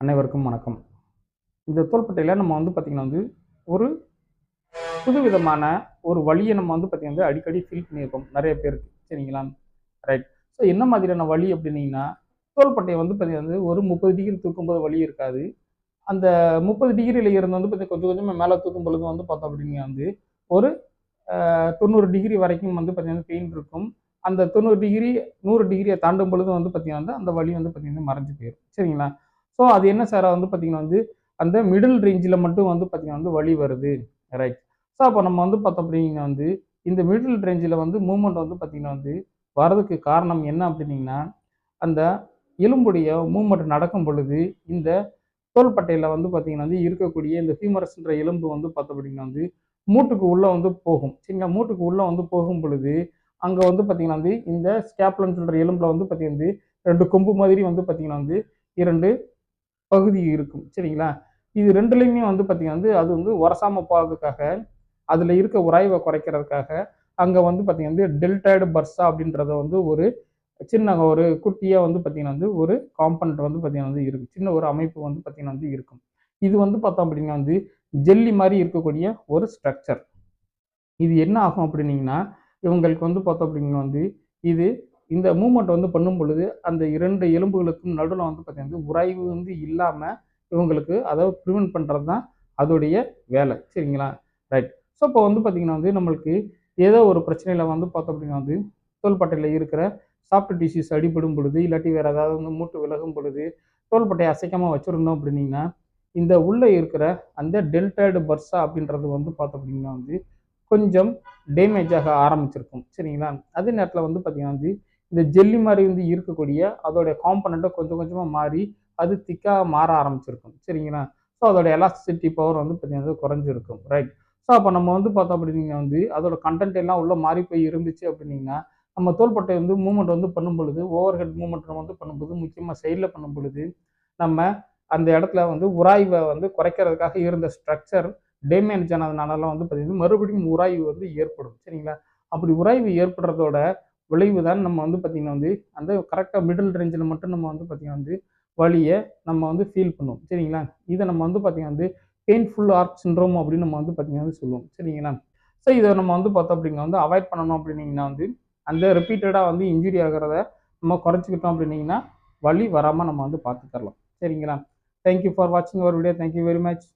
அனைவருக்கும் வணக்கம். இந்த தோள்பட்டையில நம்ம பார்த்தீங்கன்னா ஒரு புதுவிதமான ஒரு வலிய நம்ம பார்த்தீங்கன்னா அடிக்கடி ஃபீல் பண்ணியிருப்போம் நெறைய பேருக்கு. சரிங்களா? ரைட். ஸோ என்ன மாதிரியான வலி அப்டின்னீங்கன்னா, தோள்பட்டைய பார்த்தீங்கன்னா ஒரு 30 டிகிரி தூக்கும்போது வலி இருக்காது. அந்த 30 டிகிரில இருந்து பார்த்தீங்கன்னா கொஞ்சம் கொஞ்சமா மேல தூக்கும் பொழுது பார்த்தோம் அப்டின்னா ஒரு 90 டிகிரி வரைக்கும் பார்த்தீங்கன்னா பெயின் இருக்கும். அந்த 90 டிகிரி 100 டிகிரிய தாண்டும் பொழுது பார்த்தீங்கன்னா, அந்த வலி பார்த்தீங்கன்னா மறைஞ்சு போயிரும். சரிங்களா? ஸோ அது என்ன சார் பார்த்தீங்கன்னா அந்த மிடில் ரேஞ்சில மட்டும் பார்த்தீங்கன்னா வலி வருது. ரைட். ஸோ அப்ப நம்ம பார்த்தோம் அப்டின்னா இந்த மிடில் ரேஞ்சில மூவ்மெண்ட் பார்த்தீங்கன்னா வரதுக்கு காரணம் என்ன அப்டின்னீங்கன்னா, அந்த எலும்புடைய மூவ்மெண்ட் நடக்கும் பொழுது, இந்த தோள்பட்டையில பார்த்தீங்கன்னா இருக்கக்கூடிய இந்த ஹியூமரஸ்ன்ற எலும்பு பார்த்தோம் அப்டின்னா மூட்டுக்கு உள்ள போகும். சரிங்களா? மூட்டுக்கு உள்ள போகும் பொழுது, அங்க பார்த்தீங்கன்னா இந்த ஸ்கேப்புலன்னு சொல்ற எலும்புல பார்த்தீங்கன்னா 2 கொம்பு மாதிரி பார்த்தீங்கன்னா 2 பகுதி இருக்கும். சரிங்களா? இது 2லயுமே பார்த்தீங்கன்னா அது உரசாம போறதுக்காக, அதுல இருக்க உராய்வ குறைக்கிறதுக்காக, அங்க பார்த்தீங்கன்னா டெல்டாய்டு பர்சா அப்படின்றத ஒரு சின்ன ஒரு குட்டியா பார்த்தீங்கன்னா ஒரு காம்பனன்ட் பார்த்தீங்கன்னா இருக்கும். சின்ன ஒரு அமைப்பு பார்த்தீங்கன்னா இருக்கும். இது பார்த்தோம் அப்படின்னா ஜெல்லி மாரி இருக்கக்கூடிய ஒரு ஸ்ட்ரக்சர். இது என்ன ஆகும் அப்படின்னீங்கன்னா, இவங்களுக்கு பார்த்தோம் அப்படின்னா இது இந்த மூவ்மெண்ட் பண்ணும் பொழுது, அந்த 2 எலும்புகளுக்கும் நடுவுல பார்த்தீங்கன்னா, உராய்வு இல்லாம இவங்களுக்கு அத பிரிவென்ட் பண்றது தான் அதோடைய வேலை. சரிங்களா? ரைட். ஸோ, இப்போ பார்த்தீங்கன்னா நம்மளுக்கு ஏதோ ஒரு பிரச்சனையில பார்த்தோம் அப்படின்னா தோள்பட்டையில இருக்கிற சாஃப்ட் டிஷ்யூஸ் அடிபடும் பொழுது, இல்லாட்டி வேற ஏதாவது மூட்டு விலகும் பொழுது, தோள்பட்டைய அசைக்காம வச்சிருந்தோம் அப்படின்னீங்கன்னா, இந்த உள்ள இருக்கிற அந்த டெல்டாய்டு பர்சா அப்படின்றது பார்த்தோம் அப்படின்னா கொஞ்சம் டேமேஜ் ஆக ஆரம்பிச்சிருக்கும். சரிங்களா? அதே நேரத்தில பார்த்தீங்கன்னா இந்த ஜெல்லி மாரி இருக்கக்கூடிய அதோட காம்போனன்ட் கொஞ்சம் கொஞ்சமா மாறி, அது திக்கா மாற ஆரம்பிச்சிருக்கும். சரிங்களா? ஸோ அதோட எலாஸ்டிசிட்டி பவர் பார்த்தீங்கன்னா குறைஞ்சிருக்கும். ரைட். ஸோ அப்ப நம்ம பார்த்தோம் அப்படின்னீங்கன்னா அதோட கன்டென்ட் எல்லாம் உள்ள மாறி போய் இருந்துச்சு அப்படின்னீங்கன்னா, நம்ம தோள்பட்டை மூவ்மெண்ட் பண்ணும் பொழுது, ஓவர் ஹெட் மூவ்மெண்ட் நம்ம பண்ணும்போது, முக்கியமா சைட்ல பண்ணும் பொழுது, நம்ம அந்த இடத்துல உராய்வ குறைக்கிறதுக்காக இருந்த ஸ்ட்ரக்சர் டேமேஜ் ஆனதுனால பார்த்தீங்கன்னா, மறுபடியும் உராய்வு ஏற்படும். சரிங்களா? அப்படி உராய்வு ஏற்படுறதோட விளைவு தான் நம்ம பார்த்தீங்கன்னா அந்த கரெக்ட்டா மிடில் ரேஞ்சில மட்டும் நம்ம பார்த்தீங்கன்னா வலிய நம்ம ஃபீல் பண்ணுவோம். சரிங்களா? இத நம்ம பார்த்தீங்கன்னா பெயின்ஃபுல் ஆர்க் சிண்ட்ரோம் அப்படின்னு நம்ம பார்த்தீங்கன்னா சொல்லுவோம். சரிங்களா? ஸோ இத நம்ம பார்த்தோம் அப்படின்னா அவாய்ட் பண்ணணும் அப்படின்னீங்கன்னா அந்த ரிப்பீட்டடா இன்ஜுரி ஆகுறத நம்ம குறைச்சுக்கிட்டோம் அப்படின்னீங்கன்னா, வலி வராம நம்ம பார்த்துக்கலாம். சரிங்களா? தேங்க் யூ ஃபார் வாட்சிங் our video. Thank you very much.